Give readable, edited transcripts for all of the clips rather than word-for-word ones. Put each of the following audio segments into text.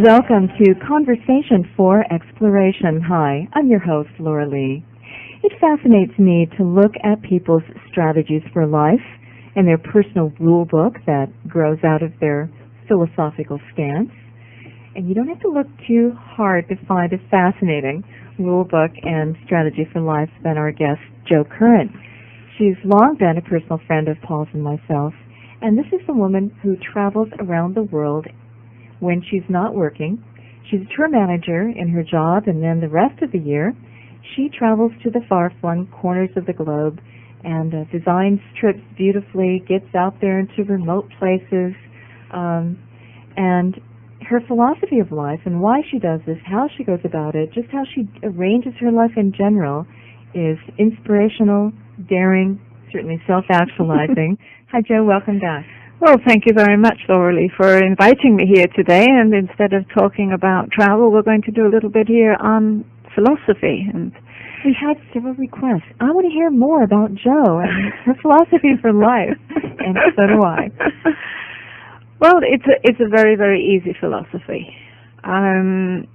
Welcome to Conversation for Exploration. Hi, I'm your host, Laura Lee. It fascinates me to look at people's strategies for life and their personal rule book that grows out of their philosophical stance. And you don't have to look too hard to find a fascinating rule book and strategy for life than our guest, Jo Curran. She's long been a personal friend of Paul's and myself, and this is a woman who travels around the world when she's not working. She's a tour manager in her job, and then the rest of the year she travels to the far-flung corners of the globe and designs trips beautifully, gets out there into remote places, and her philosophy of life and why she does this, how she goes about it, just how she arranges her life in general is inspirational, daring, certainly self-actualizing. Hi, Jo. Welcome back. Well, thank you very much, Laura Lee, for inviting me here today. And instead of talking about travel, we're going to do a little bit here on philosophy. And we had several requests. I want to hear more about Jo and her philosophy for life, and so do I. Well, it's a very, very easy philosophy. As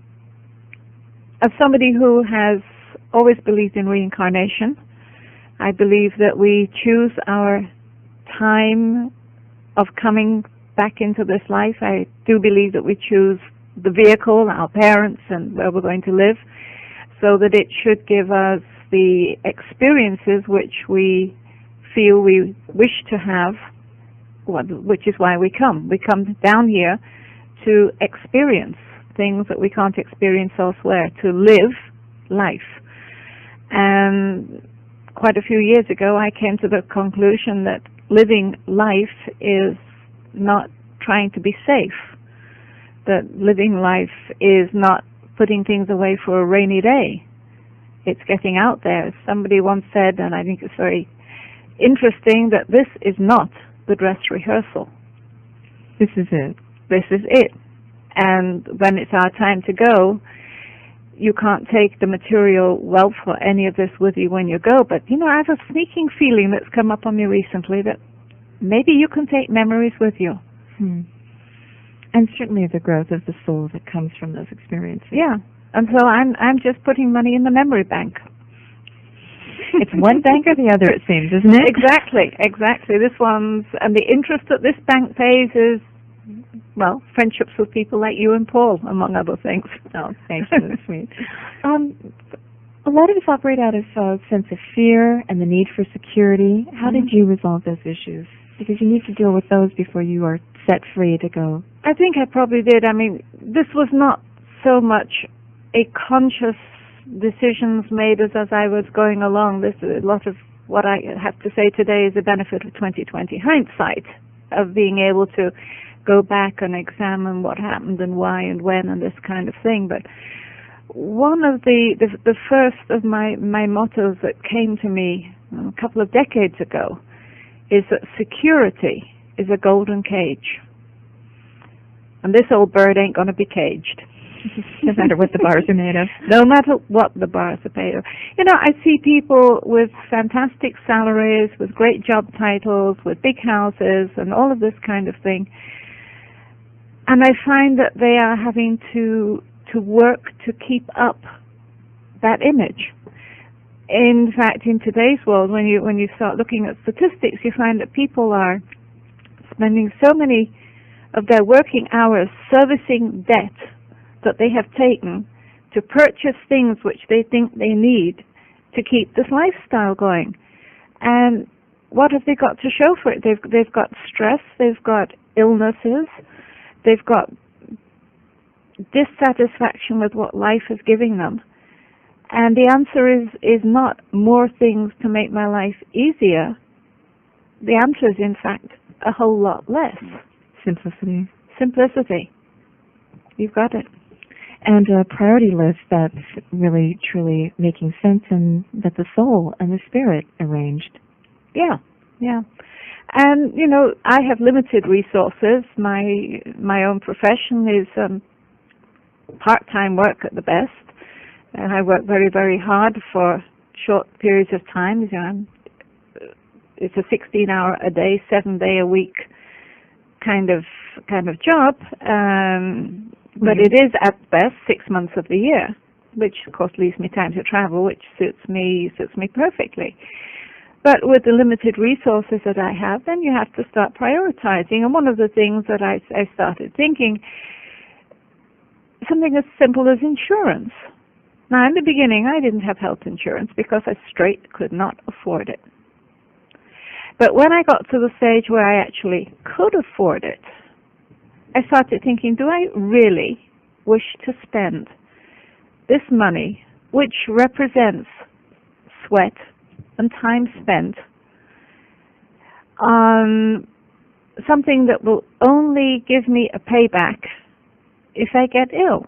somebody who has always believed in reincarnation, I believe that we choose our time of coming back into this life. I do believe that we choose the vehicle, our parents, and where we're going to live, so that it should give us the experiences which we feel we wish to have, which is why we come. We come down here to experience things that we can't experience elsewhere, to live life. And quite a few years ago, I came to the conclusion that living life is not trying to be safe, that living life is not putting things away for a rainy day. It's getting out there. Somebody once said, and I think it's very interesting, that this is not the dress rehearsal. This is it. This is it. And when it's our time to go, you can't take the material wealth or any of this with you when you go. But, I have a sneaking feeling that's come up on me recently that maybe you can take memories with you. And certainly the growth of the soul that comes from those experiences. Yeah. And so I'm just putting money in the memory bank. It's one bank or the other, it seems, isn't it? Exactly. This one's, and the interest that this bank pays is, well, friendships with people like you and Paul, among other things. Oh, thank you. That's sweet. A lot of us operate out of a sense of fear and the need for security. How did you resolve those issues? Because you need to deal with those before you are set free to go. I think I probably did. I mean, this was not so much a conscious decisions made as I was going along. This a lot of what I have to say today is the benefit of 20/20 hindsight, of being able to go back and examine what happened and why and when and this kind of thing. But one of the first of my mottos that came to me a couple of decades ago is that security is a golden cage. And this old bird ain't going to be caged. No matter what the bars are made of. No matter what the bars are made of. I see people with fantastic salaries, with great job titles, with big houses, and all of this kind of thing. And I find that they are having to work to keep up that image. In fact, in today's world, when you start looking at statistics, you find that people are spending so many of their working hours servicing debt that they have taken to purchase things which they think they need to keep this lifestyle going. And what have they got to show for it? They've got stress, they've got illnesses, they've got dissatisfaction with what life is giving them. And the answer is not more things to make my life easier. The answer is, in fact, a whole lot less. Simplicity. You've got it. And a priority list that's really, truly making sense and that the soul and the spirit arranged. Yeah. And, I have limited resources. My own profession is part-time work at the best. And I work very, very hard for short periods of time. It's a 16-hour-a-day, 7-day-a-week kind of job. But it is at best 6 months of the year, which of course leaves me time to travel, which suits me perfectly. But with the limited resources that I have, then you have to start prioritizing. And one of the things that I started thinking, something as simple as insurance. Now, in the beginning, I didn't have health insurance because I straight could not afford it. But when I got to the stage where I actually could afford it, I started thinking, do I really wish to spend this money, which represents sweat and time spent, on something that will only give me a payback if I get ill?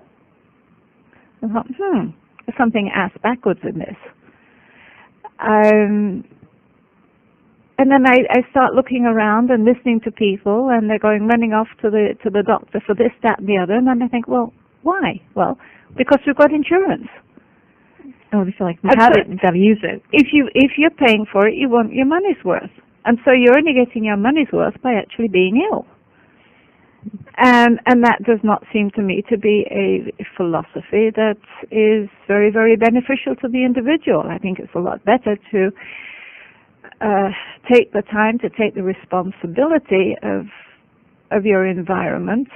I thought, there's something ass backwards in this. And then I start looking around and listening to people, and they're running off to the doctor for this, that, and the other. And then I think, well, why? Well, because we've got insurance. Oh, they feel like we have it, we've got to use it. If you're paying for it, you want your money's worth, and so you're only getting your money's worth by actually being ill. And that does not seem to me to be a philosophy that is very, very beneficial to the individual. I think it's a lot better to take the time to take the responsibility of your environment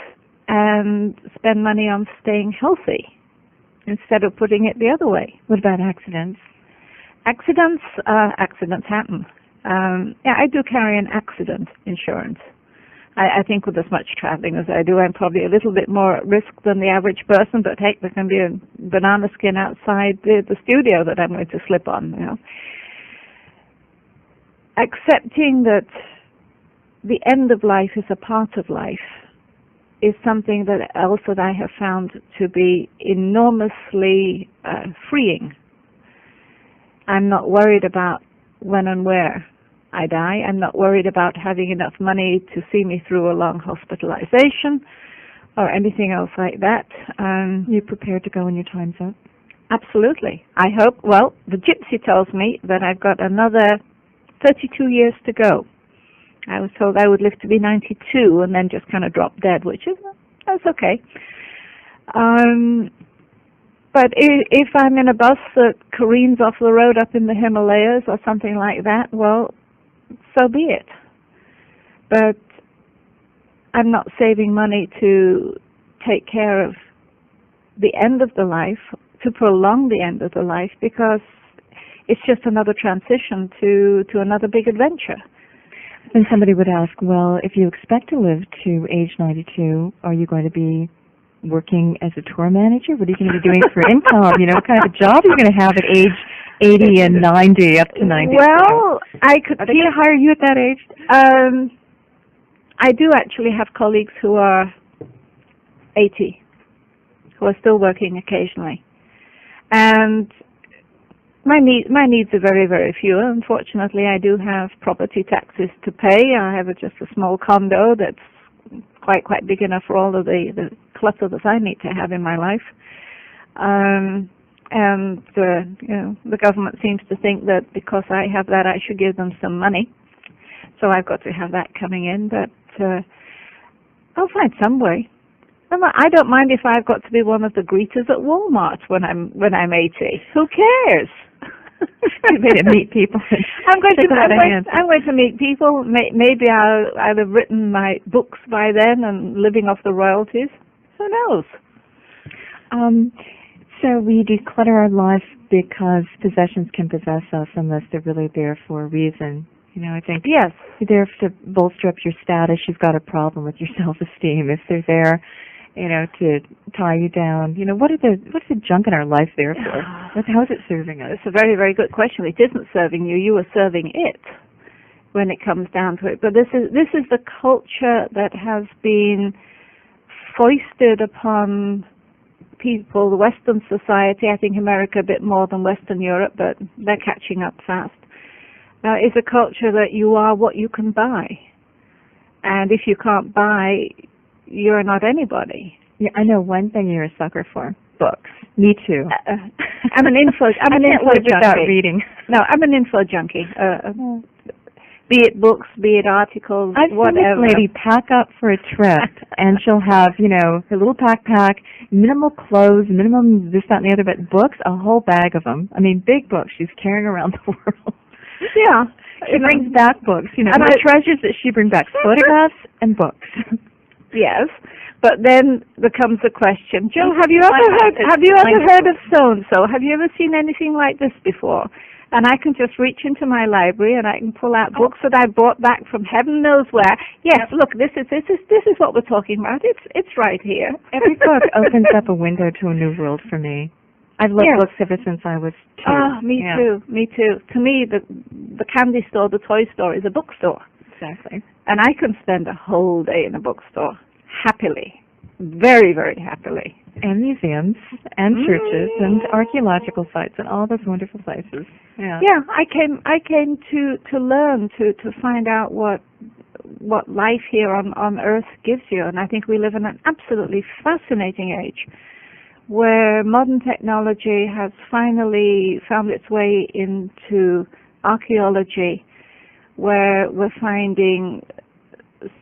and spend money on staying healthy instead of putting it the other way. What about accidents? Accidents happen. I do carry an accident insurance. I think with as much traveling as I do, I'm probably a little bit more at risk than the average person, but heck, there can be a banana skin outside the studio that I'm going to slip on, you know. Accepting that the end of life is a part of life is something that I have found to be enormously freeing. I'm not worried about when and where I die. I'm not worried about having enough money to see me through a long hospitalization or anything else like that. You're prepared to go when your time's up? Absolutely. I hope. Well, the gypsy tells me that I've got another 32 years to go. I was told I would live to be 92 and then just kind of drop dead, that's okay. But if I'm in a bus that careens off the road up in the Himalayas or something like that, well, so be it. But I'm not saving money to take care of the end of the life, to prolong the end of the life, because it's just another transition to another big adventure. Then somebody would ask, well, if you expect to live to age 92, are you going to be working as a tour manager? What are you going to be doing for income? You know, what kind of a job are you going to have at age 80 and 90, up to 90? Well, I could... Are they going to hire you at that age? I do actually have colleagues who are 80, who are still working occasionally. And my needs are very, very few. Unfortunately, I do have property taxes to pay. I have just a small condo that's quite big enough for all of the clutter that I need to have in my life. The government seems to think that because I have that, I should give them some money. So I've got to have that coming in, but I'll find some way. I don't mind if I've got to be one of the greeters at Walmart when I'm 80. Who cares? You're going to meet people. I'm going to meet people. Maybe I'll have written my books by then and living off the royalties. Who knows? So we declutter our lives because possessions can possess us unless they're really there for a reason. You know, I think yes, if they're there to bolster up your status, you've got a problem with your self-esteem. If they're there, you know, to tie you down, you know, what's the junk in our life there for? How is it serving us? It's a very, very good question. It isn't serving you. You are serving it when it comes down to it. But this is the culture that has been foisted upon people, the Western society, I think America a bit more than Western Europe, but they're catching up fast. Is a culture that you are what you can buy. And if you can't buy, you're not anybody. Yeah, I know one thing you're a sucker for. Books. Me too. I'm an info junkie. Without reading. No, I'm an info junkie. be it books, be it articles, I've whatever. seen this lady pack up for a trip, and she'll have, her little backpack, minimal clothes, minimum this, that, and the other, but books, a whole bag of them. I mean, big books she's carrying around the world. Yeah. She brings back books, and the treasures that she brings back, photographs and books. Yes. But then becomes the question, Jo, have you ever heard of so-and-so? Have you ever seen anything like this before? And I can just reach into my library and I can pull out books that I brought back from heaven knows where. Yes, look, this is what we're talking about. It's right here. Every book opens up a window to a new world for me. I've loved books ever since I was 2. Oh, me too. To me, the candy store, the toy store is a bookstore. Exactly. And I can spend a whole day in a bookstore happily, very, very happily. And museums and churches and archaeological sites and all those wonderful places. Yeah. Yeah, I came to learn to find out what life here on Earth gives you, and I think we live in an absolutely fascinating age where modern technology has finally found its way into archaeology, where we're finding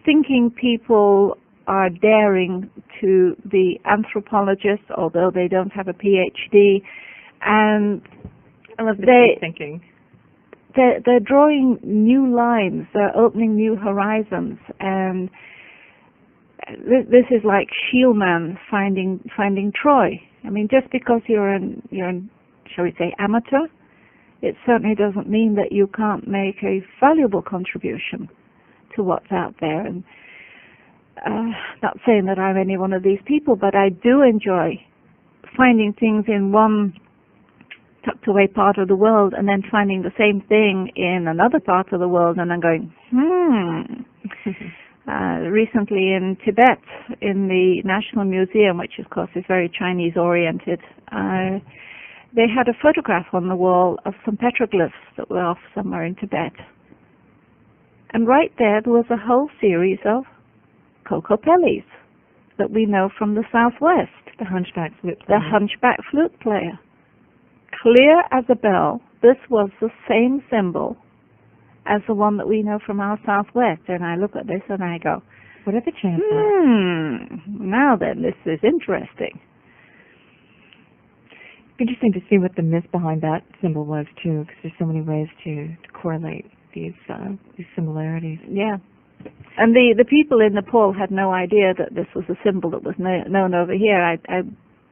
thinking people are daring to be anthropologists, although they don't have a PhD, and I love the thinking. They're drawing new lines, they're opening new horizons, and this is like Shielman finding Troy. I mean, just because you're an shall we say amateur, it certainly doesn't mean that you can't make a valuable contribution to what's out there. And not saying that I'm any one of these people, but I do enjoy finding things in one tucked away part of the world and then finding the same thing in another part of the world and then going, recently in Tibet, in the National Museum, which of course is very Chinese oriented, they had a photograph on the wall of some petroglyphs that were off somewhere in Tibet. And right there was a whole series of Kokopellis that we know from the Southwest. The hunchback flute player. The hunchback flute player. Clear as a bell, this was the same symbol as the one that we know from our Southwest. And I look at this and I go, what are the chances? Now then, this is interesting. Interesting to see what the myth behind that symbol was, too, because there's so many ways to correlate these similarities. Yeah. And the people in Nepal had no idea that this was a symbol that was known over here. I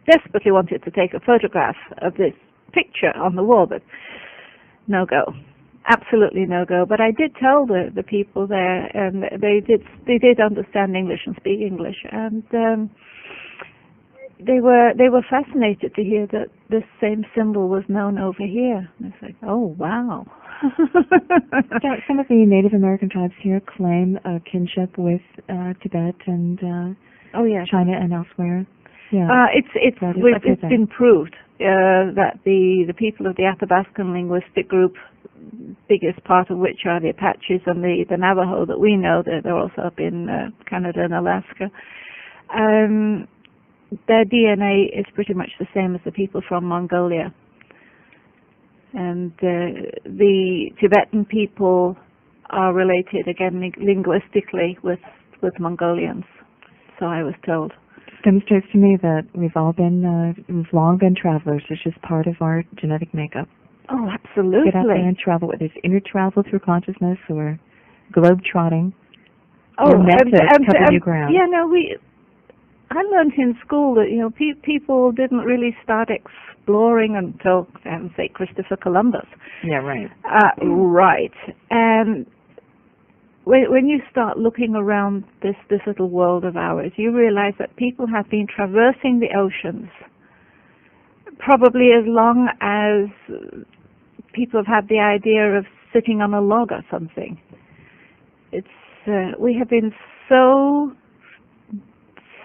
desperately wanted to take a photograph of this picture on the wall, but no go. Absolutely no go. But I did tell the people there, and they did understand English and speak English, and they were fascinated to hear that this same symbol was known over here. And it's like, oh wow. Some of the Native American tribes here claim kinship with Tibet and China and elsewhere. Yeah, it's been proved that the people of the Athabascan linguistic group, biggest part of which are the Apaches and the Navajo that we know, they're also up in Canada and Alaska. Their DNA is pretty much the same as the people from Mongolia. And the Tibetan people are related, again, linguistically with Mongolians. So I was told. It demonstrates to me that we've long been travelers. It's just part of our genetic makeup. Oh, absolutely. Get out there and travel, whether it's inner travel through consciousness or globe trotting. We're meant to cover new ground. Yeah, no, I learned in school that people didn't really start exploring until, say, Christopher Columbus. Yeah, right. Right. And when you start looking around this little world of ours, you realize that people have been traversing the oceans probably as long as people have had the idea of sitting on a log or something. We have been so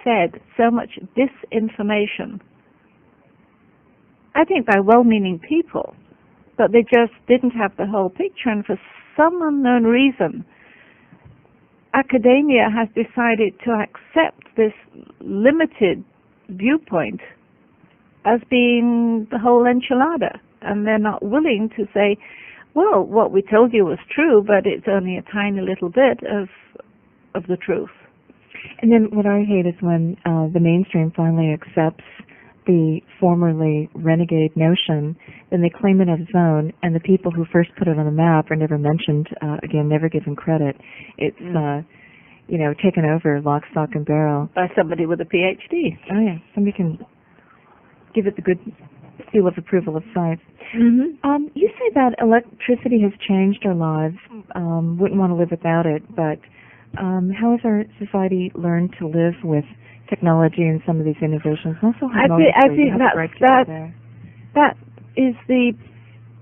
fed so much disinformation, I think by well-meaning people, but they just didn't have the whole picture, and for some unknown reason, academia has decided to accept this limited viewpoint as being the whole enchilada, and they're not willing to say, well, what we told you was true, but it's only a tiny little bit of the truth. And then what I hate is when the mainstream finally accepts the formerly renegade notion, then they claim it as its own, and the people who first put it on the map are never mentioned, again, never given credit. It's, taken over lock, stock, and barrel. By somebody with a PhD. Oh, yeah. Somebody can give it the good seal of approval of science. Mm-hmm. You say that electricity has changed our lives. Wouldn't want to live without it, but how has our society learned to live with technology and some of these innovations? Also, I think that is the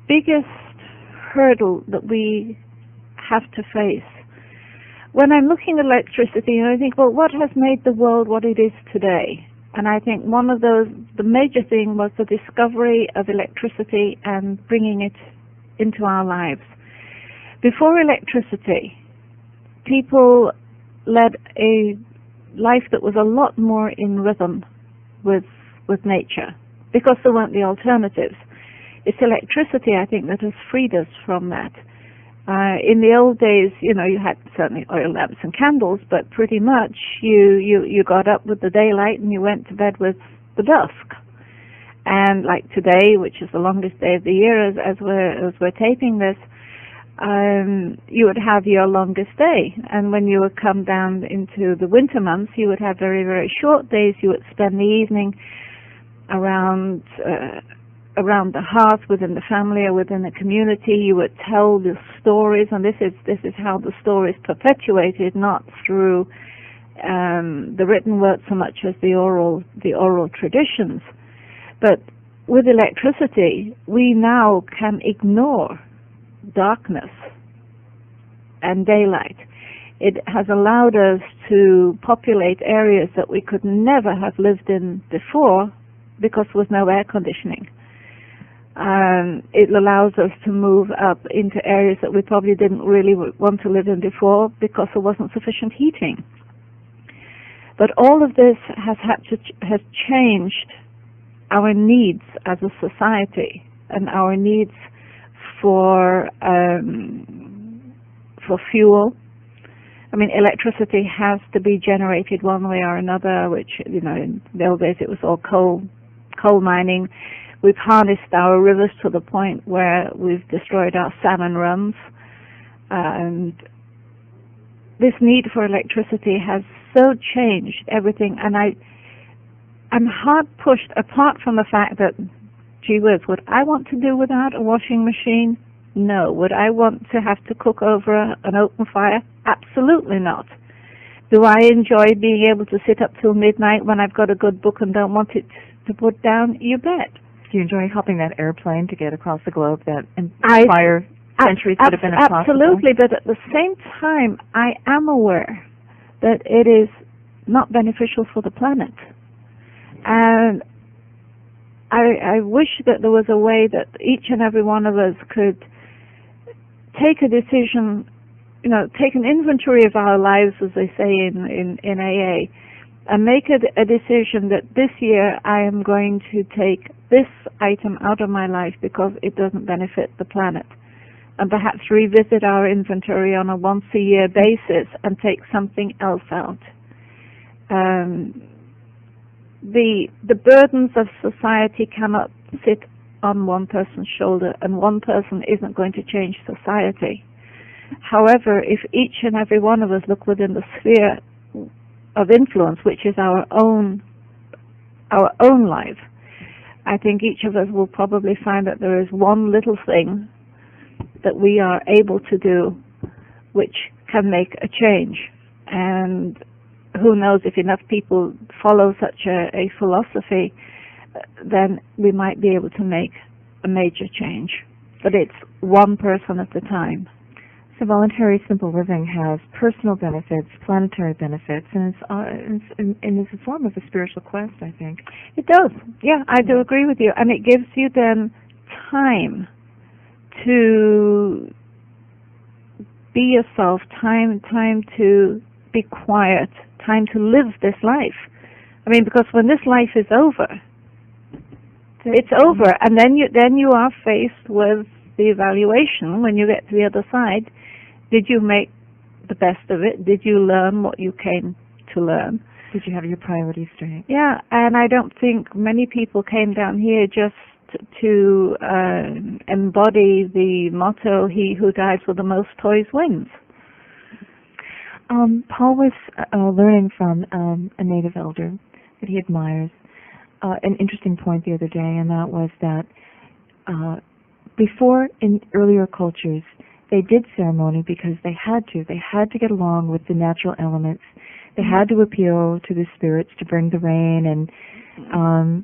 biggest hurdle that we have to face. When I'm looking at electricity, I think, well, what has made the world what it is today? And I think the major thing was the discovery of electricity and bringing it into our lives. Before electricity, people led a life that was a lot more in rhythm with nature, because there weren't the alternatives. It's electricity, I think, that has freed us from that. In the old days, you had certainly oil lamps and candles, but pretty much you got up with the daylight and you went to bed with the dusk. And like today, which is the longest day of the year as we're taping this, you would have your longest day. And when you would come down into the winter months, you would have very, very short days. You would spend the evening around the hearth within the family or within the community. You would tell the stories, and this is how the stories perpetuated, not through the written word so much as the oral traditions. But with electricity, we now can ignore darkness and daylight. It has allowed us to populate areas that we could never have lived in before because there was no air conditioning. It allows us to move up into areas that we probably didn't really want to live in before because there wasn't sufficient heating. But all of this has changed our needs as a society and our needs for fuel. I mean, electricity has to be generated one way or another, which, in the old days it was all coal mining. We've harnessed our rivers to the point where we've destroyed our salmon runs. And this need for electricity has so changed everything. And I'm hard pushed, apart from the fact that, gee whiz, would I want to do without a washing machine? No. Would I want to have to cook over an open fire? Absolutely not. Do I enjoy being able to sit up till midnight when I've got a good book and don't want it to put down? You bet. Do you enjoy helping that airplane to get across the globe that entire centuries would have been impossible? Absolutely, but at the same time, I am aware that it is not beneficial for the planet. And I wish that there was a way that each and every one of us could take a decision, take an inventory of our lives, as they say in AA, and make a decision that this year I am going to take this item out of my life because it doesn't benefit the planet, and perhaps revisit our inventory on a once-a-year basis and take something else out. The burdens of society cannot sit on one person's shoulder, and one person isn't going to change society. However, if each and every one of us look within the sphere of influence, which is our own life, I think each of us will probably find that there is one little thing that we are able to do which can make a change. And who knows, if enough people follow such a philosophy, then we might be able to make a major change. But it's one person at a time. So voluntary simple living has personal benefits, planetary benefits, and it's a form of a spiritual quest, I think. It does. Yeah, I do agree with you. And it gives you then time to be yourself, time to be quiet, time to live this life. I mean, because when this life is over, it's over, and then you are faced with the evaluation when you get to the other side. Did you make the best of it? Did you learn what you came to learn? Did you have your priorities straight? Yeah, and I don't think many people came down here just to embody the motto, "He who dives with the most toys wins." Paul was learning from a native elder that he admires an interesting point the other day, and that was that before, in earlier cultures, they did ceremony because they had to. They had to get along with the natural elements. They had to appeal to the spirits to bring the rain and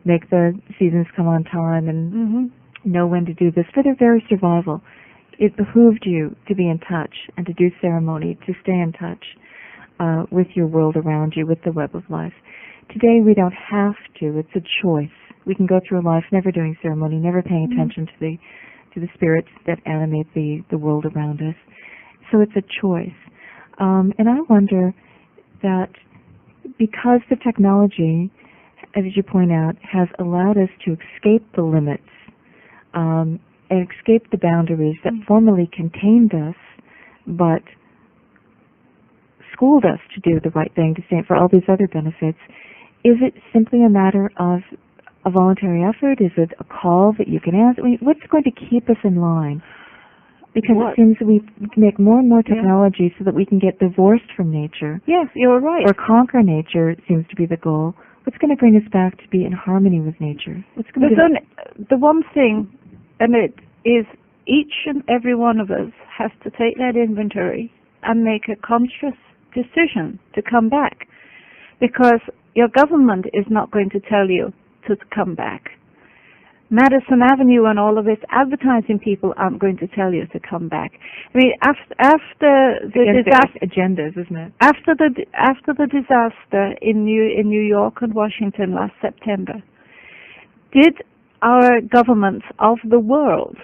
make the seasons come on time and know when to do this for their very survival. It behooved you to be in touch and to do ceremony, to stay in touch with your world around you, with the web of life. Today we don't have to. It's a choice. We can go through life never doing ceremony, never paying attention to the spirits that animate the world around us. So it's a choice. And I wonder that because the technology, as you point out, has allowed us to escape the limits and escape the boundaries that formerly contained us, but schooled us to do the right thing, to stand for all these other benefits. Is it simply a matter of a voluntary effort? Is it a call that you can answer? I mean, what's going to keep us in line? Because it seems that we make more and more technology so that we can get divorced from nature. Yes, you're right. Or conquer nature seems to be the goal. What's going to bring us back to be in harmony with nature? What's going to the one thing, and it is each and every one of us has to take that inventory and make a conscious decision to come back. Because your government is not going to tell you to come back. Madison Avenue and all of its advertising people aren't going to tell you to come back. I mean, after the disaster, agendas, isn't it? After the disaster in New York and Washington last September, did our governments of the world,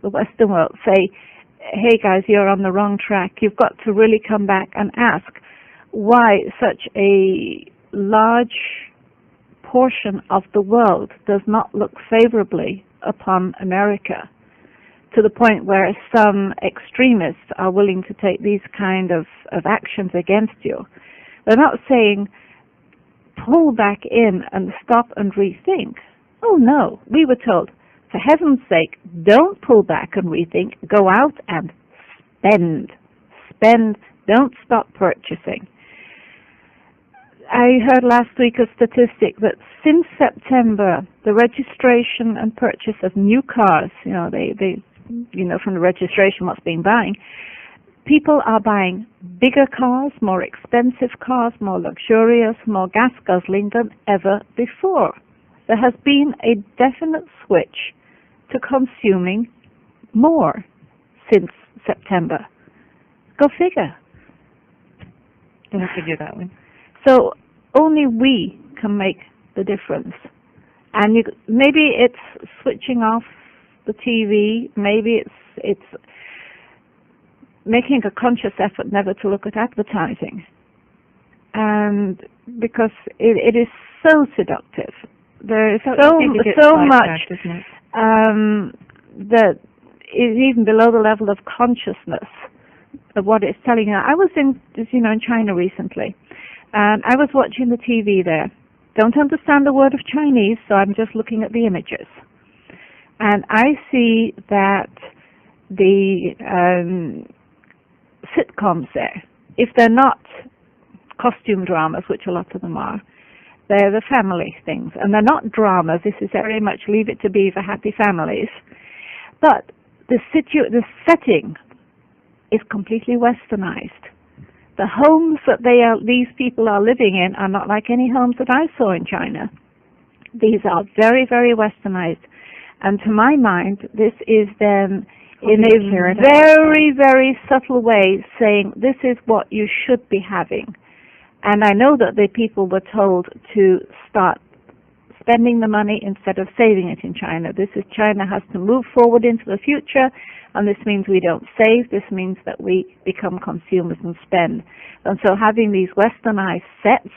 the Western world, say, "Hey guys, you're on the wrong track. You've got to really come back and ask why such a large portion of the world does not look favorably upon America, to the point where some extremists are willing to take these kind of actions against you." They're not saying pull back in and stop and rethink. Oh no, we were told, for heaven's sake, don't pull back and rethink, go out and spend, don't stop purchasing. I heard last week a statistic that since September, the registration and purchase of new cars, they from the registration what's being buying, people are buying bigger cars, more expensive cars, more luxurious, more gas guzzling than ever before. There has been a definite switch to consuming more since September. Go figure. Don't figure that one. So only we can make the difference. And maybe it's switching off the TV. Maybe it's making a conscious effort never to look at advertising. And because it is so seductive. There is so much that is even below the level of consciousness of what it's telling you. I was in China recently. And I was watching the TV there. Don't understand a word of Chinese, so I'm just looking at the images. And I see that the sitcoms there, if they're not costume dramas, which a lot of them are, they're the family things. And they're not dramas. This is very much leave it to be for happy families. But the setting is completely westernized. The homes that these people are living in are not like any homes that I saw in China. These are very, very westernized. And to my mind, this is them in a very, very subtle way saying this is what you should be having. And I know that the people were told to start spending the money instead of saving it in China. China has to move forward into the future. And this means we don't save. This means that we become consumers and spend. And so having these westernized sets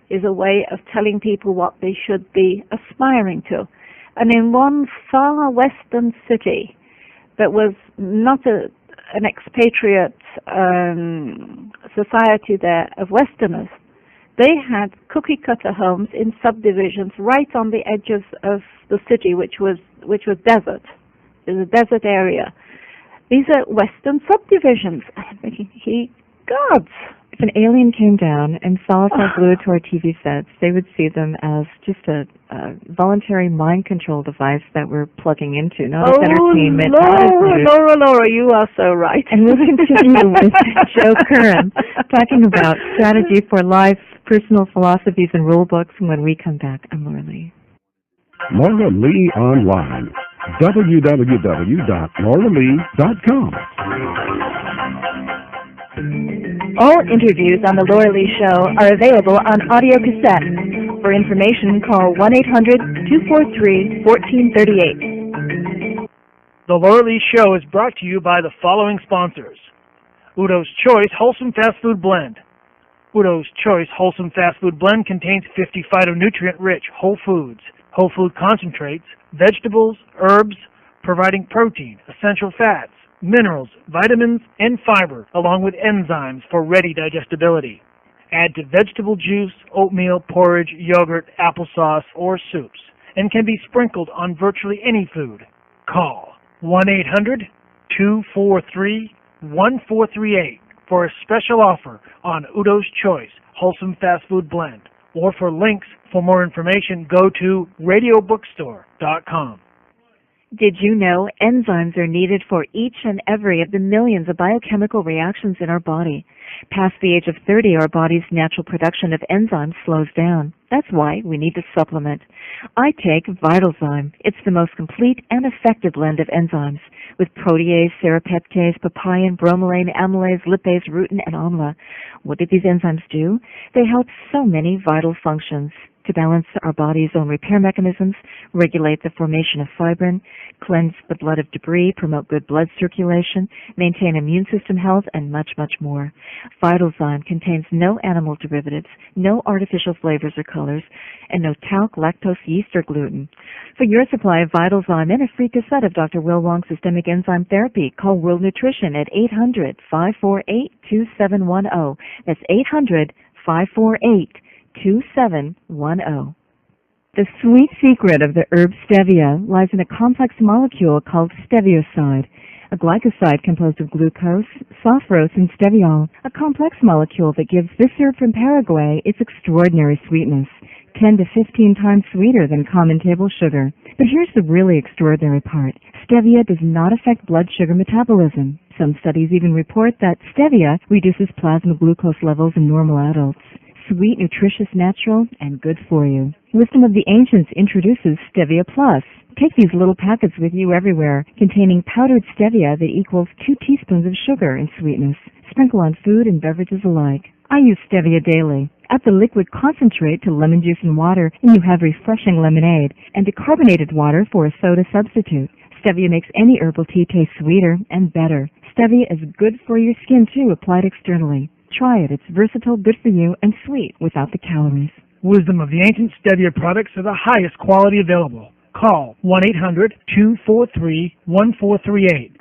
is a way of telling people what they should be aspiring to. And in one far western city, that was not an expatriate society there of Westerners. They had cookie-cutter homes in subdivisions right on the edges of the city, which was desert. It was a desert area. These are Western subdivisions. I'm thinking, gods. If an alien came down and saw us all glued to our TV sets, they would see them as just a voluntary mind control device that we're plugging into, not as entertainment. Laura, you are so right. And we'll continue with Jo Curran talking about strategy for life, personal philosophies, and rule books when we come back. I'm Laura Lee. Laura Lee Online. www.lauralee.com. All interviews on The Laura Lee Show are available on audio cassette. For information, call 1-800-243-1438. The Laura Lee Show is brought to you by the following sponsors. Udo's Choice Wholesome Fast Food Blend. Udo's Choice Wholesome Fast Food Blend contains 50 phytonutrient-rich whole foods, whole food concentrates, vegetables, herbs, providing protein, essential fats, minerals, vitamins, and fiber, along with enzymes for ready digestibility. Add to vegetable juice, oatmeal, porridge, yogurt, applesauce, or soups, and can be sprinkled on virtually any food. Call 1-800-243-1438 for a special offer on Udo's Choice Wholesome Fast Food Blend. Or for links for more information, go to radiobookstore.com. Did you know enzymes are needed for each and every of the millions of biochemical reactions in our body? Past the age of 30, our body's natural production of enzymes slows down. That's why we need to supplement. I take VitalZyme. It's the most complete and effective blend of enzymes with protease, serrapeptase, papain, bromelain, amylase, lipase, rutin, and amla. What do these enzymes do? They help so many vital functions: to balance our body's own repair mechanisms, regulate the formation of fibrin, cleanse the blood of debris, promote good blood circulation, maintain immune system health, and much, much more. VitalZyme contains no animal derivatives, no artificial flavors or colors, and no talc, lactose, yeast, or gluten. For your supply of VitalZyme and a free cassette of Dr. Will Wong's Systemic Enzyme Therapy, call World Nutrition at 800-548-2710. That's 800-548-2710. The sweet secret of the herb stevia lies in a complex molecule called stevioside, a glycoside composed of glucose, softhrose, and steviol, a complex molecule that gives this herb from Paraguay its extraordinary sweetness, 10 to 15 times sweeter than common table sugar. But here's the really extraordinary part. Stevia does not affect blood sugar metabolism. Some studies even report that stevia reduces plasma glucose levels in normal adults. Sweet, nutritious, natural, and good for you. Wisdom of the Ancients introduces Stevia Plus. Take these little packets with you everywhere, containing powdered stevia that equals 2 teaspoons of sugar in sweetness. Sprinkle on food and beverages alike. I use stevia daily. Add the liquid concentrate to lemon juice and water, and you have refreshing lemonade, and decarbonated water for a soda substitute. Stevia makes any herbal tea taste sweeter and better. Stevia is good for your skin, too, applied externally. Try it. It's versatile, good for you, and sweet without the calories. Wisdom of the Ancient Stevia products are the highest quality available. Call 1-800-243-1438.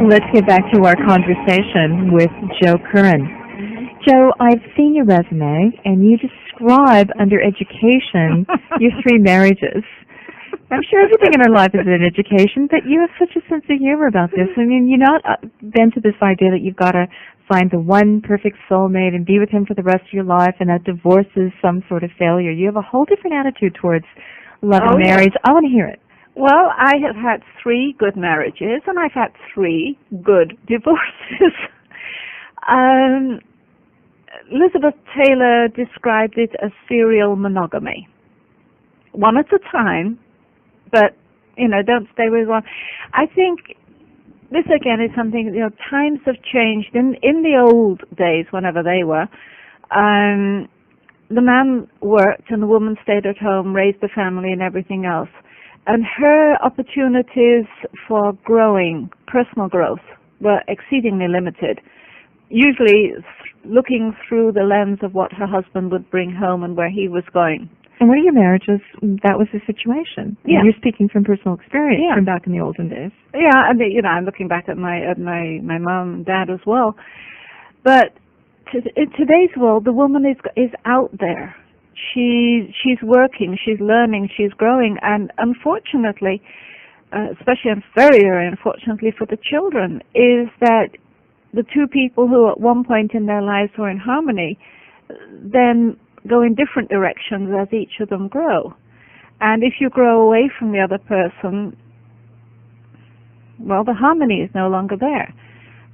Let's get back to our conversation with Jo Curran. Jo, I've seen your resume, and you describe under education your 3 marriages. I'm sure everything in our life is an education, but you have such a sense of humor about this. I mean, you're not bent to this idea that you've got to find the one perfect soulmate and be with him for the rest of your life, and that divorce is some sort of failure. You have a whole different attitude towards love and marriage. I want to hear it. Well, I have had 3 good marriages, and I've had 3 good divorces. Elizabeth Taylor described it as serial monogamy. One at a time, but, don't stay with one. I think this, again, is something, times have changed. In the old days, whenever they were, the man worked and the woman stayed at home, raised the family and everything else. And her opportunities for growing, personal growth, were exceedingly limited, usually looking through the lens of what her husband would bring home and where he was going. And one of your marriages, that was the situation. Yeah. You're speaking from personal experience Yeah. from back in the olden days. Yeah, and I'm looking back at my mom and dad as well. But in today's world, the woman is out there. She's working, she's learning, she's growing, and unfortunately, especially and very, very unfortunately for the children, is that the two people who at one point in their lives were in harmony then go in different directions as each of them grow. And if you grow away from the other person, well, the harmony is no longer there.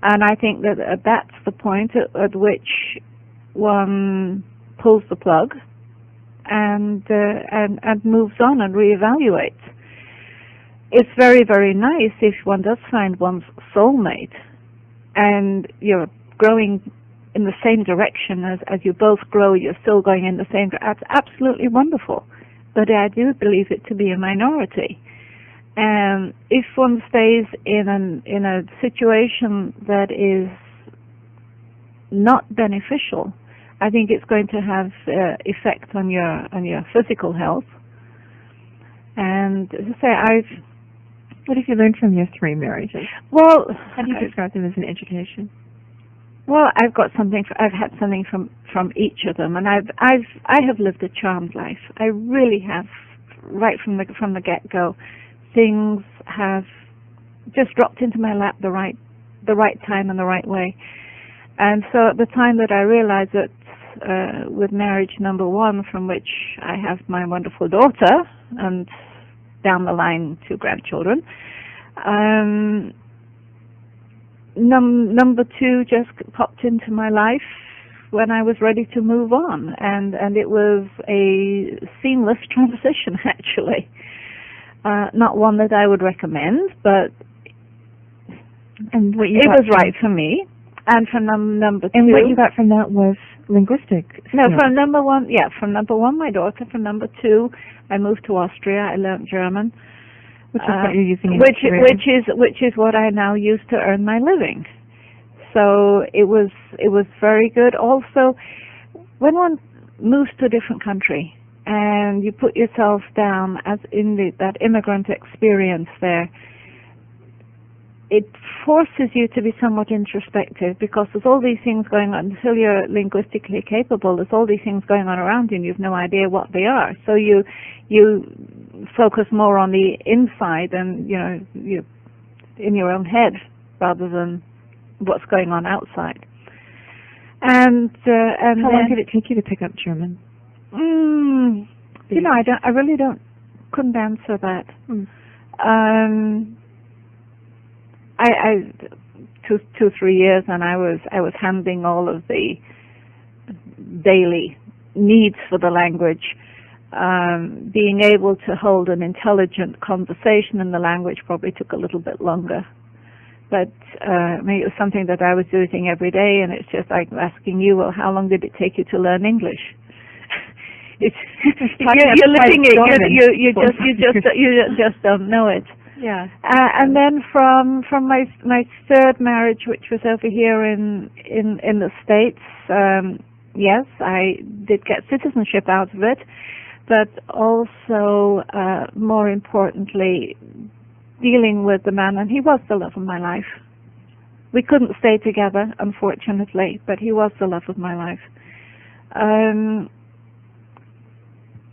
And I think that that's the point at which one pulls the plug and moves on and reevaluates. It's very, very nice if one does find one's soulmate and you're growing in the same direction as you both grow, you're still going in the same direction. That's absolutely wonderful. But I do believe it to be a minority. And if one stays in a situation that is not beneficial, I think it's going to have effect on your physical health. And as I say, what have you learned from your 3 marriages? Well, how do you describe them as an education? Well, I've had something from each of them, and I have lived a charmed life. I really have, right from the get-go. Things have just dropped into my lap the right time and the right way. And so at the time that I realized that with marriage number 1, from which I have my wonderful daughter and down the line 2 grandchildren, number 2 just popped into my life when I was ready to move on, and it was a seamless transition, actually. Not one that I would recommend, but it was right for me. And from number 2, and what you got from that was linguistic. No, from number 1, my daughter. From number 2, I moved to Austria. I learned German, which is what you're using in which is what I now use to earn my living. So it was very good. Also, when one moves to a different country and you put yourself down as in that immigrant experience there, it forces you to be somewhat introspective, because there's all these things going on. Until you're linguistically capable, there's all these things going on around you and you've no idea what they are. So you focus more on the inside and you in your own head rather than what's going on outside. And how long did it take you to pick up German? I really couldn't answer that. I 2-3 years, and I was handling all of the daily needs for the language. Being able to hold an intelligent conversation in the language probably took a little bit longer. But it was something that I was doing every day, and it's just like asking you, well, how long did it take you to learn English? You're living it. You just don't know it. Yeah. And then from my 3rd marriage, which was over here in the States, yes, I did get citizenship out of it, but also more importantly, dealing with the man, and he was the love of my life. We couldn't stay together, unfortunately, but he was the love of my life.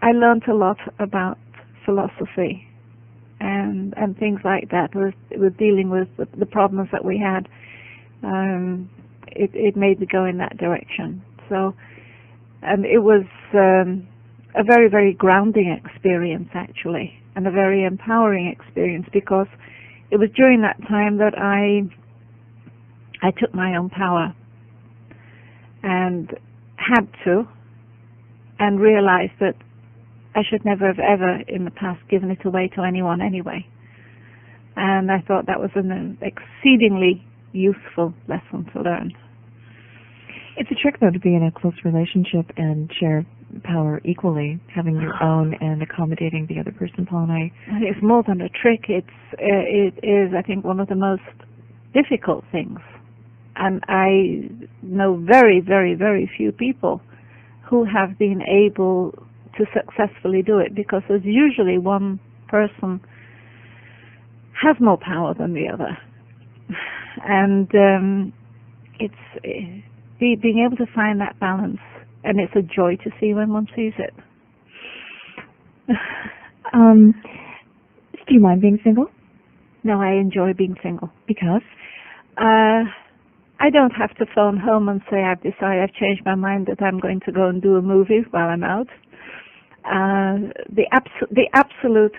I learned a lot about philosophy and things like that. With dealing with the problems that we had, it made me go in that direction. So, and it was a very, very grounding experience, actually, and a very empowering experience, because it was during that time that I took my own power and had to, and realized that I should never have ever in the past given it away to anyone anyway. And I thought that was an exceedingly useful lesson to learn. It's a trick, though, to be in a close relationship and share power equally, having your own and accommodating the other person, Paul and I. It's more than a trick. It is, I think, one of the most difficult things. And I know very, very, very few people who have been able to successfully do it, because there's usually one person has more power than the other. And it's being able to find that balance, and it's a joy to see when one sees it. Do you mind being single? No, I enjoy being single. Because? I don't have to phone home and say I've decided, I've changed my mind that I'm going to go and do a movie while I'm out. The absolute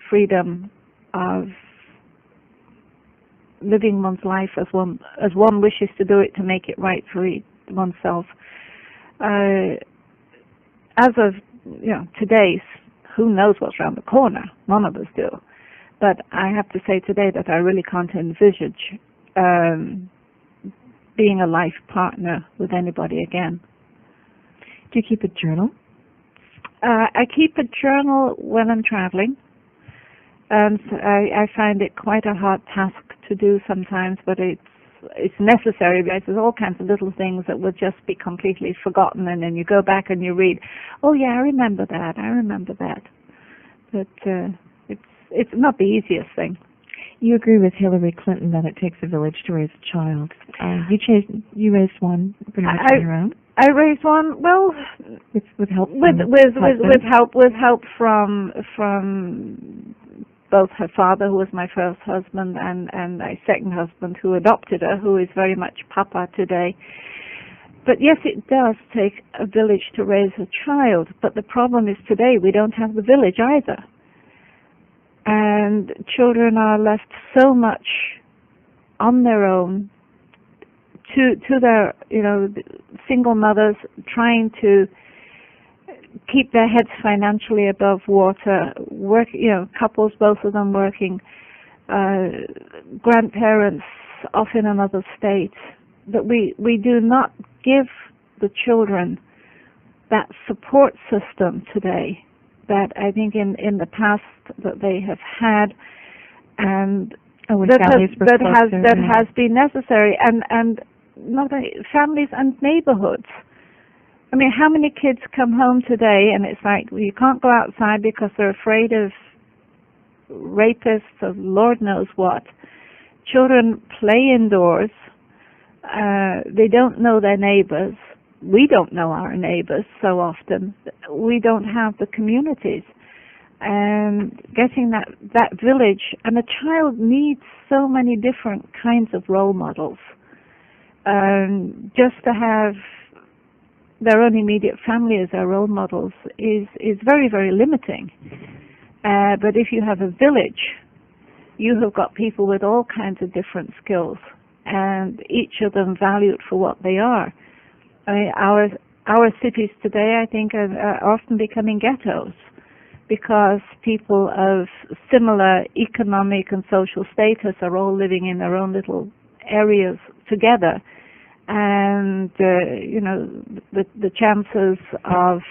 freedom of living one's life as one wishes to do it, to make it right for oneself. As of today, who knows what's around the corner? None of us do. But I have to say today that I really can't envisage being a life partner with anybody again. Do you keep a journal? I keep a journal when I'm traveling. I find it quite a hard task to do sometimes, but it's necessary, because there's all kinds of little things that will just be completely forgotten, and then you go back and you read, oh yeah, I remember that. But it's not the easiest thing. You agree with Hillary Clinton that it takes a village to raise a child. You raised one pretty much on your own. I raised one, well, with help with help from both her father, who was my first husband, and my second husband, who adopted her, who is very much Papa today. But yes, it does take a village to raise a child. But the problem is today we don't have the village either. And children are left so much on their own to their, single mothers trying to keep their heads financially above water, couples, both of them working, grandparents off in another state, that we do not give the children that support system today that I think in the past that they have had, and that has been necessary, and not only families and neighborhoods. I mean, how many kids come home today and it's like, well, you can't go outside because they're afraid of rapists, of Lord knows what. Children play indoors. They don't know their neighbors. We don't know our neighbors so often. We don't have the communities. And getting that village, and a child needs so many different kinds of role models. Just to have their own immediate family as their role models is very, very limiting. But if you have a village, you have got people with all kinds of different skills, and each of them valued for what they are. I mean, our cities today, I think, are often becoming ghettos because people of similar economic and social status are all living in their own little areas together. And, the chances of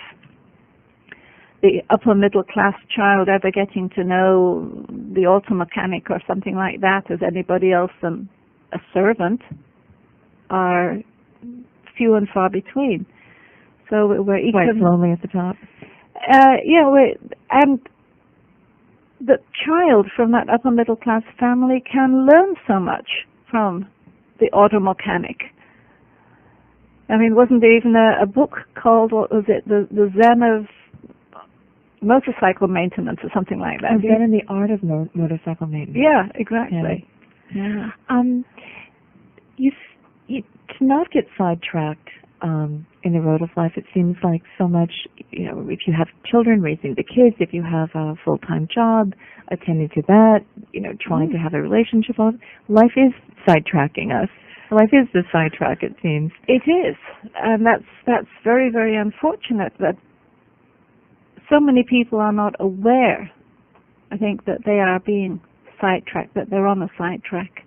the upper middle class child ever getting to know the auto mechanic or something like that as anybody else than a servant are few and far between. So we're quite lonely at the top. And the child from that upper middle class family can learn so much from the auto mechanic. I mean, wasn't there even a book called, what was it, the Zen of motorcycle maintenance or something like that? Zen in the art of motorcycle maintenance. Yeah, exactly. Yeah. You cannot get sidetracked in the road of life. It seems like so much, if you have children, raising the kids, if you have a full-time job, attending to that, trying to have a relationship, life is sidetracking us. Life is the sidetrack, it seems. It is, and that's very, very unfortunate that so many people are not aware, I think, that they are being sidetracked, that they're on a sidetrack,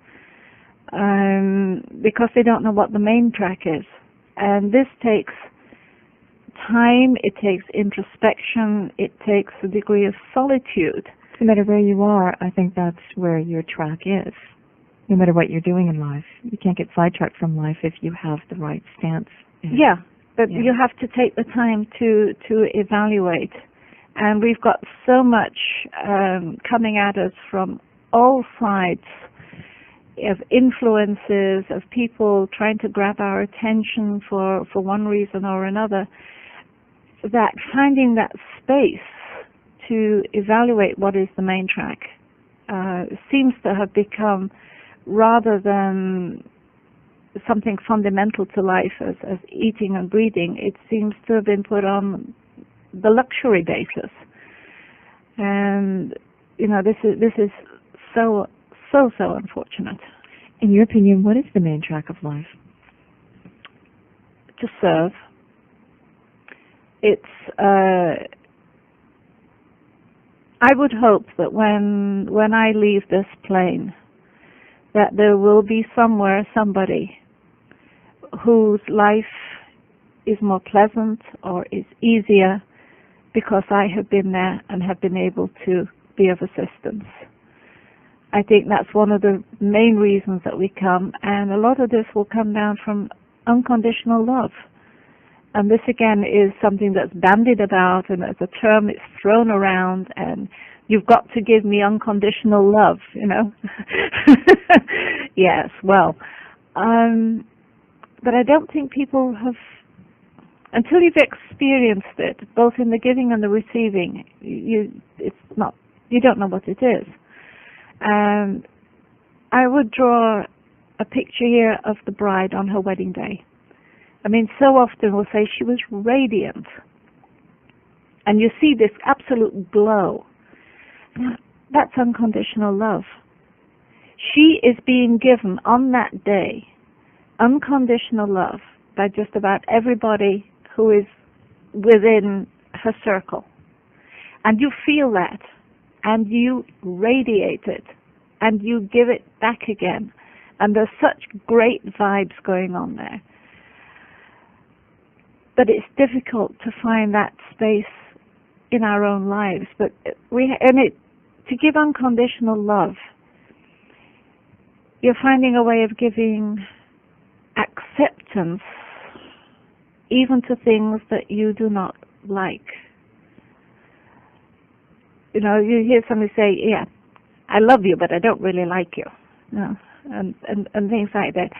because they don't know what the main track is. And this takes time, it takes introspection, it takes a degree of solitude. No matter where you are, I think that's where your track is. No matter what you're doing in life, you can't get sidetracked from life if you have the right stance. Yeah, but you have to take the time to evaluate. And we've got so much coming at us from all sides of influences, of people trying to grab our attention for one reason or another, that finding that space to evaluate what is the main track seems to have become, rather than something fundamental to life as eating and breathing, it seems to have been put on the luxury basis. And this is so unfortunate. In your opinion, what is the main track of life? To serve. It's I would hope that when I leave this plane, that there will be somewhere somebody whose life is more pleasant or is easier because I have been there and have been able to be of assistance. I think that's one of the main reasons that we come, and a lot of this will come down from unconditional love. And this again is something that's bandied about, and as a term it's thrown around, and you've got to give me unconditional love, Yes, well, but I don't think people have, until you've experienced it, both in the giving and the receiving, you don't know what it is. And I would draw a picture here of the bride on her wedding day. I mean, so often we'll say she was radiant. And you see this absolute glow. That's unconditional love. She is being given on that day unconditional love by just about everybody who is within her circle. And you feel that, and you radiate it, and you give it back again. And there's such great vibes going on there. But it's difficult to find that space in our own lives. But to give unconditional love, you're finding a way of giving acceptance even to things that you do not like. You hear somebody say, yeah, I love you, but I don't really like you. And things like that.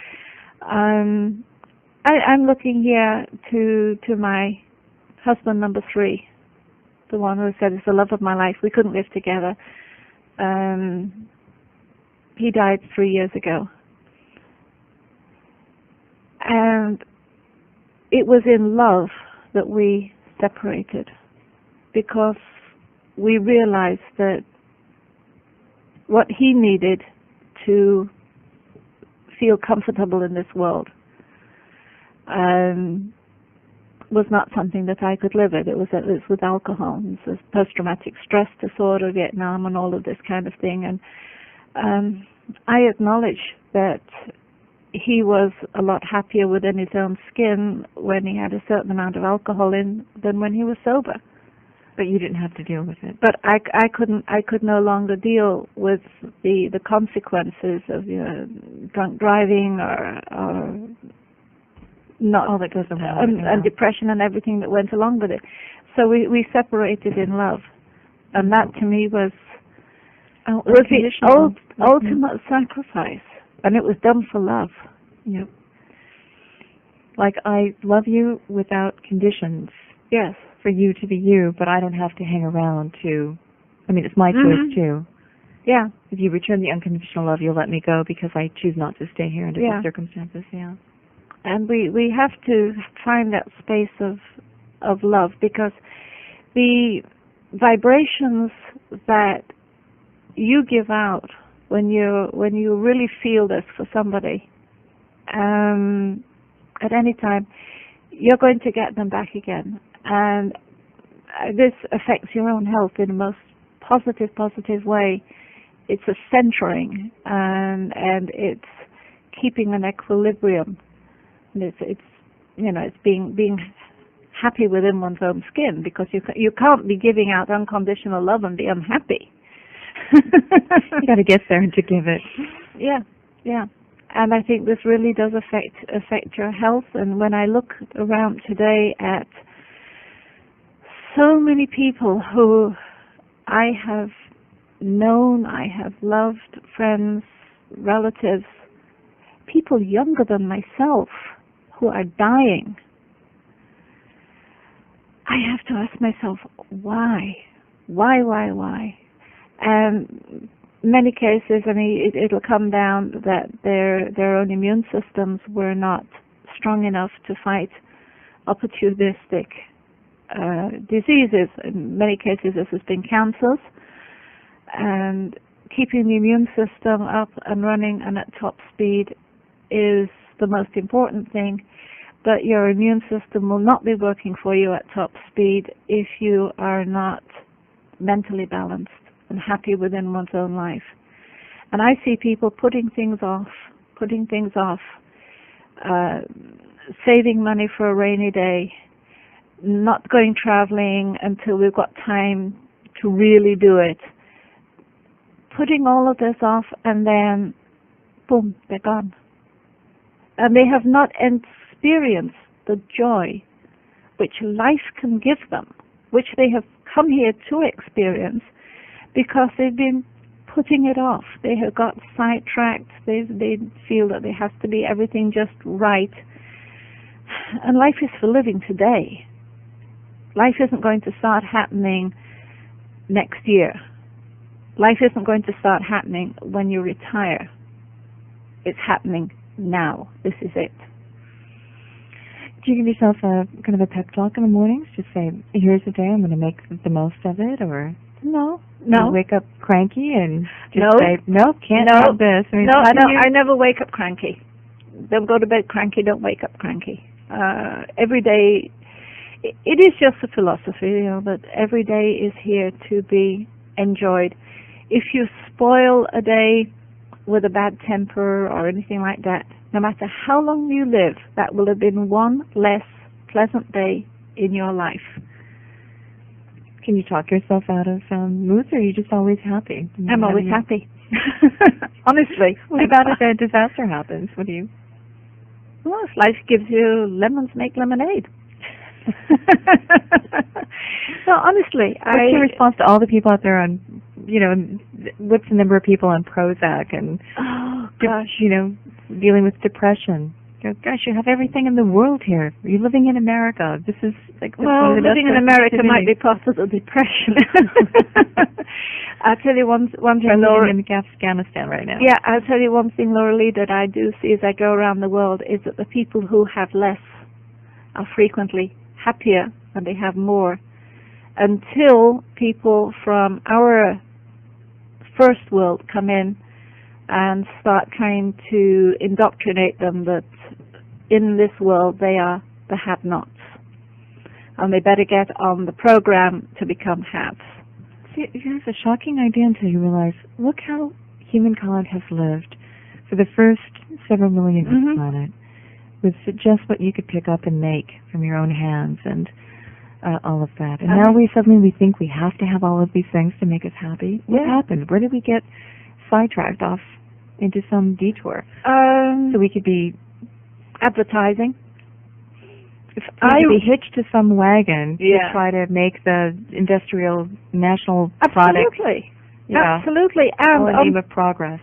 I'm looking here to my husband number 3, the one who said, it's the love of my life. We couldn't live together. He died 3 years ago. And it was in love that we separated, because we realized that what he needed to feel comfortable in this world was not something that I could live with. It was with alcohol. It was post-traumatic stress disorder, Vietnam, and all of this kind of thing. And I acknowledge that he was a lot happier within his own skin when he had a certain amount of alcohol in than when he was sober. But you didn't have to deal with it. But I could no longer deal with the consequences of drunk driving or not all that goes along and depression and everything that went along with it. So we separated in love, and that to me was the ultimate sacrifice, and it was done for love. Yep. Like, I love you without conditions. Yes. For you to be you, but I don't have to hang around it's my choice too. Yeah. If you return the unconditional love, you'll let me go because I choose not to stay here under these circumstances. Yeah. And we have to find that space of love, because the vibrations that you give out when you really feel this for somebody, at any time, you're going to get them back again. And this affects your own health in the most positive way. It's a centering, and it's keeping an equilibrium. And it's being happy within one's own skin, because you can't be giving out unconditional love and be unhappy. You got to get there to give it. Yeah, yeah. And I think this really does affect your health. And when I look around today at so many people who I have known, I have loved, friends, relatives, people younger than myself who are dying, I have to ask myself, why? Why? And many cases, I mean, it'll come down that their own immune systems were not strong enough to fight opportunistic diseases. In many cases, this has been cancers. And keeping the immune system up and running and at top speed is the most important thing. But your immune system will not be working for you at top speed if you are not mentally balanced and happy within one's own life. And I see people putting things off, saving money for a rainy day, not going traveling until we've got time to really do it, putting all of this off, and then, boom, they're gone. And they have not experienced the joy which life can give them, which they have come here to experience, because they've been putting it off. They have got sidetracked. They feel that there has to be everything just right. And life is for living today. Life isn't going to start happening next year. Life isn't going to start happening when you retire. It's happening now. This is it. Do you give yourself a kind of a pep talk in the mornings? Just say, here's the day, I'm going to make the most of it? Or no. You wake up cranky and just No. say, nope, can't have this. I mean, I never wake up cranky. Don't go to bed cranky, don't wake up cranky. Every day, it is just a philosophy, that every day is here to be enjoyed. If you spoil a day with a bad temper or anything like that, no matter how long you live, that will have been one less pleasant day in your life. Can you talk yourself out of moods, or are you just always happy? I'm always happy. Honestly. What about if a disaster happens? What do you? Well, if life gives you lemons, make lemonade. No, honestly. What's your response to all the people out there on, what's the number of people on Prozac and, dealing with depression? Gosh, you have everything in the world here. You're living in America. This is like living in America might be part of the depression. I'll tell you one thing, Laura. In Afghanistan right now. Yeah, I'll tell you one thing, Laura Lee, that I do see as I go around the world is that the people who have less are frequently happier and they have more, until people from our first world come in and start trying to indoctrinate them that in this world they are the have-nots, and they better get on the program to become haves. See, it's a shocking idea until you realize, look how humankind has lived for the first several million on the planet with just what you could pick up and make from your own hands and all of that. And now we think we have to have all of these things to make us happy. What happened? Where did we get sidetracked off into some detour? So we could be advertising. If I could be hitched to some wagon to Yeah. try to make the industrial national Absolutely. product. Yeah. Absolutely. All in the And name of progress.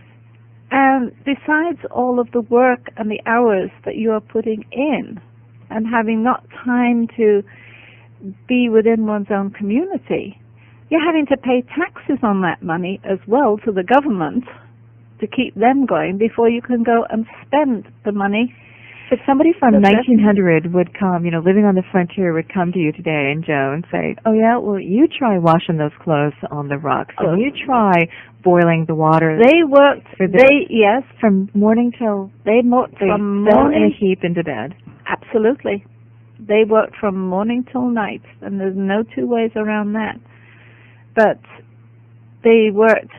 And besides all of the work and the hours that you are putting in and having not time to be within one's own community, you're having to pay taxes on that money as well to the government to keep them going before you can go and spend the money. If somebody from 1900 would come, living on the frontier would come to you today, and Joe, and say, oh yeah, well, you try washing those clothes on the rocks, and you try boiling the water. They worked, from morning till, they worked from morning in a heap into bed. Absolutely. They worked from morning till night, and there's no two ways around that. But they worked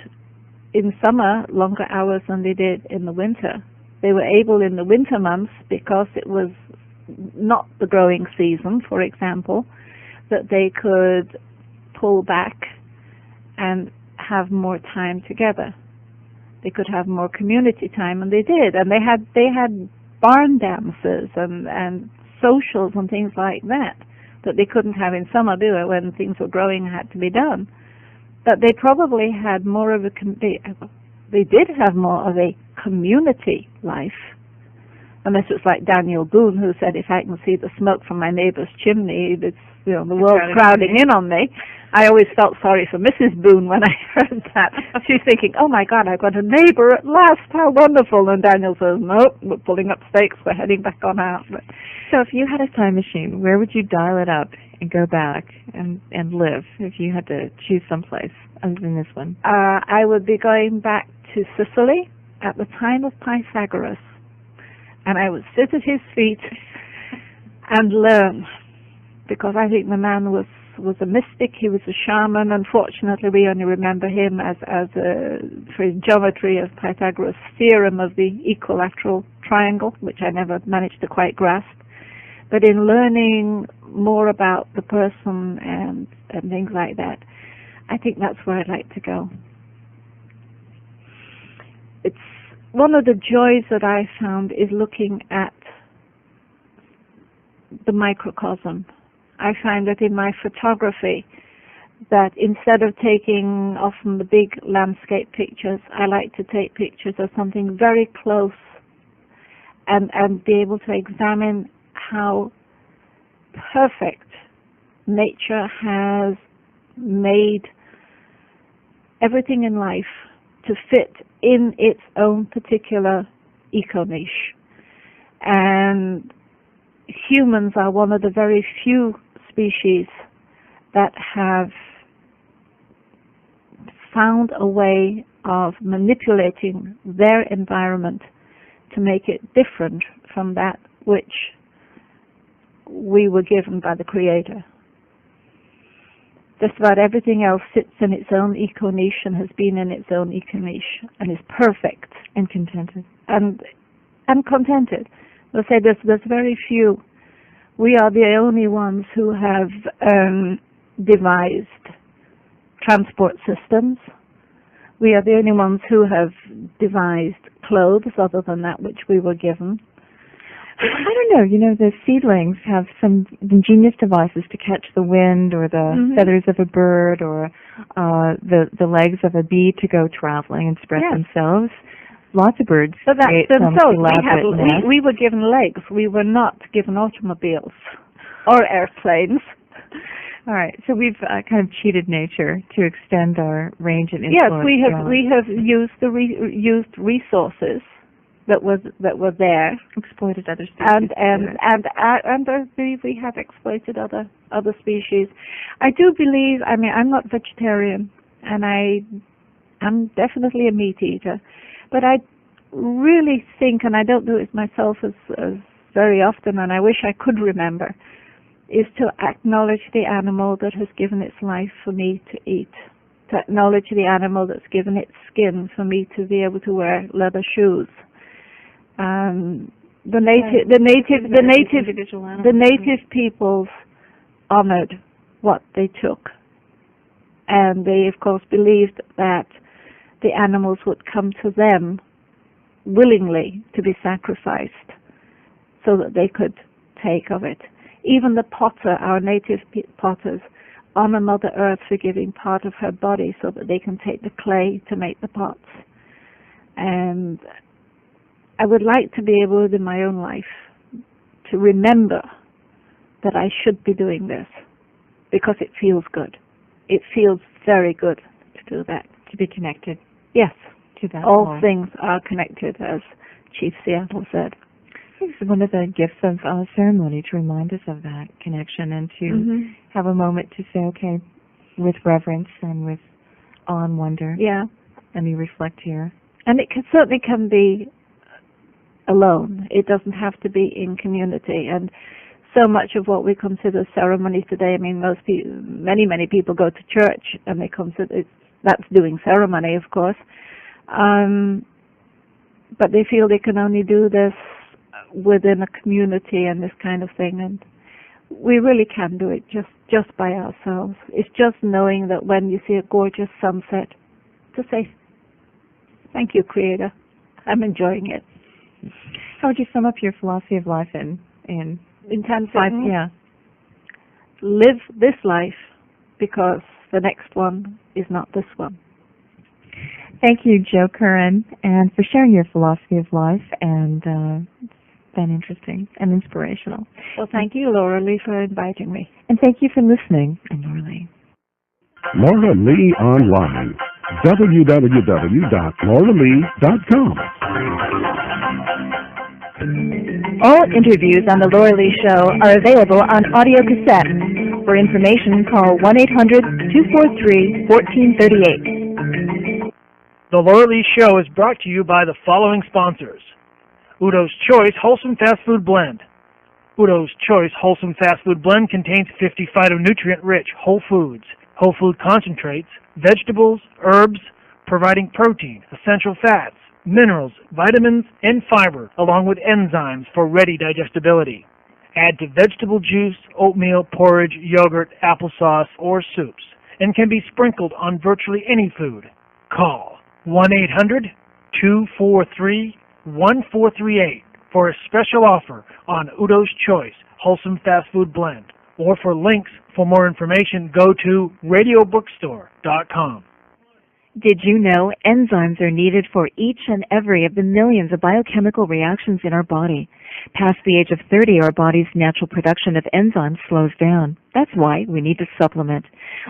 in summer longer hours than they did in the winter. They were able in the winter months, because it was not the growing season, for example, that they could pull back and have more time together. They could have more community time, and they did. And they had barn dances and socials and things like that they couldn't have in summer, do it, when things were growing and had to be done. But they probably had more of a they did have more of a community life. Unless it's like Daniel Boone, who said, if I can see the smoke from my neighbor's chimney, it's, the world's crowding in on me. I always felt sorry for Mrs. Boone when I heard that. She's thinking, oh my God, I've got a neighbor at last, how wonderful. And Daniel says, nope, we're pulling up stakes, we're heading back on out. But, so if you had a time machine, where would you dial it up and go back and live if you had to choose someplace other than this one? I would be going back to Sicily at the time of Pythagoras. And I would sit at his feet and learn, because I think the man was a mystic. He was a shaman. Unfortunately, we only remember him for his geometry of Pythagoras' theorem of the equilateral triangle, which I never managed to quite grasp. But in learning more about the person and things like that, I think that's where I'd like to go. It's one of the joys that I found is looking at the microcosm. I find that in my photography, that instead of taking often the big landscape pictures, I like to take pictures of something very close and be able to examine how perfect nature has made everything in life to fit in its own particular eco-niche. And humans are one of the very few species that have found a way of manipulating their environment to make it different from that which we were given by the Creator. Just about everything else sits in its own eco-niche and has been in its own eco-niche and is perfect and contented. And contented. We'll say there's very few. We are the only ones who have devised transport systems. We are the only ones who have devised clothes other than that which we were given. I don't know, the seedlings have some ingenious devices to catch the wind or the feathers of a bird or the legs of a bee to go traveling and spread themselves. Lots of birds create some elaborate nests. We were given legs. We were not given automobiles or airplanes. All right, so we've kind of cheated nature to extend our range and influence. Yes, we have used used resources that were there, exploited other species, and we have exploited other species. I do believe. I mean, I'm not vegetarian, and I'm definitely a meat eater. But I really think, and I don't do it myself as very often, and I wish I could remember, is to acknowledge the animal that has given its life for me to eat, to acknowledge the animal that's given its skin for me to be able to wear leather shoes. The native peoples honored what they took, and they of course believed that the animals would come to them willingly to be sacrificed so that they could take of it. Even the potter, our native potters, honor Mother Earth for giving part of her body so that they can take the clay to make the pots. And I would like to be able, in my own life, to remember that I should be doing this because it feels good. It feels very good to do that. To be connected. Yes. To that. All things are connected, as Chief Seattle said. I think it's one of the gifts of ceremony to remind us of that connection and to have a moment to say, okay, with reverence and with awe and wonder. Yeah. Let me reflect here. And it certainly can be alone. It doesn't have to be in community. And so much of what we consider ceremony today, I mean, many people go to church and they consider that's doing ceremony, of course. But they feel they can only do this within a community and this kind of thing, and we really can do it just by ourselves. It's just knowing that when you see a gorgeous sunset, to say, thank you, Creator. I'm enjoying it. How would you sum up your philosophy of life in 10 5? seconds? Yeah. Live this life because the next one is not this one. Thank you, Jo Curran, and for sharing your philosophy of life, and it's been interesting and inspirational. Well, thank you, Laura Lee, for inviting me. And thank you for listening. I'm Laura Lee. Laura Lee Online. www.lauralee.com. All interviews on The Laura Lee Show are available on audio cassette. For information, call 1-800-243-1438. The Laura Lee Show is brought to you by the following sponsors. Udo's Choice Wholesome Fast Food Blend. Udo's Choice Wholesome Fast Food Blend contains 50 phytonutrient-rich whole foods, whole food concentrates, vegetables, herbs, providing protein, essential fats, minerals, vitamins, and fiber, along with enzymes for ready digestibility. Add to vegetable juice, oatmeal, porridge, yogurt, applesauce, or soups, and can be sprinkled on virtually any food. Call 1-800-243-1438 for a special offer on Udo's Choice Wholesome Fast Food Blend. Or for links for more information, go to radiobookstore.com. Did you know enzymes are needed for each and every of the millions of biochemical reactions in our body? Past the age of 30, our body's natural production of enzymes slows down. That's why we need to supplement.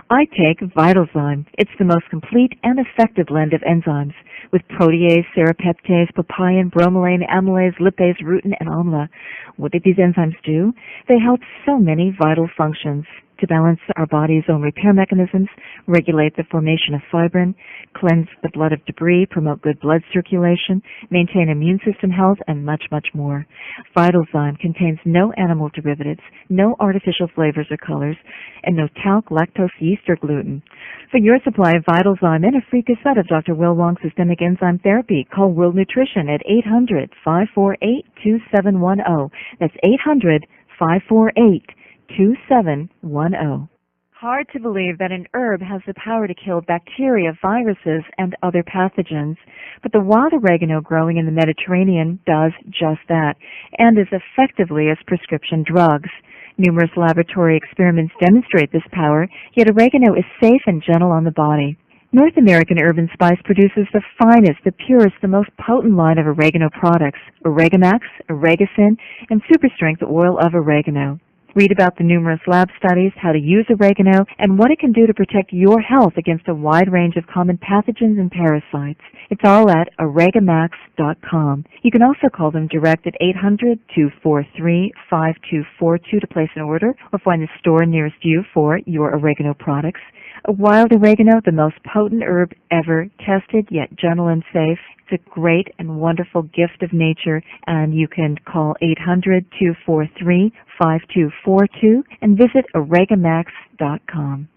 I take VitalZyme. It's the most complete and effective blend of enzymes with protease, serrapeptase, papain, bromelain, amylase, lipase, rutin, and amla. What do these enzymes do? They help so many vital functions: to balance our body's own repair mechanisms, regulate the formation of fibrin, cleanse the blood of debris, promote good blood circulation, maintain immune system health, and much, much more. VitalZyme contains no animal derivatives, no artificial flavors or colors, and no talc, lactose, yeast, or gluten. For your supply of VitalZyme and a free cassette of Dr. Will Wong's Systemic Enzyme Therapy, call World Nutrition at 800-548-2710. That's 800-548-2710. Hard to believe that an herb has the power to kill bacteria, viruses, and other pathogens, but the wild oregano growing in the Mediterranean does just that, and is effectively as prescription drugs. Numerous laboratory experiments demonstrate this power, yet oregano is safe and gentle on the body. North American Herb & Spice produces the finest, the purest, the most potent line of oregano products: Oregamax, Oregacin, and Super Strength Oil of Oregano. Read about the numerous lab studies, how to use oregano, and what it can do to protect your health against a wide range of common pathogens and parasites. It's all at oregamax.com. You can also call them direct at 800-243-5242 to place an order, or find the store nearest you for your oregano products. A wild oregano, the most potent herb ever tested, yet gentle and safe. It's a great and wonderful gift of nature, and you can call 800-243-5242 and visit oregamax.com.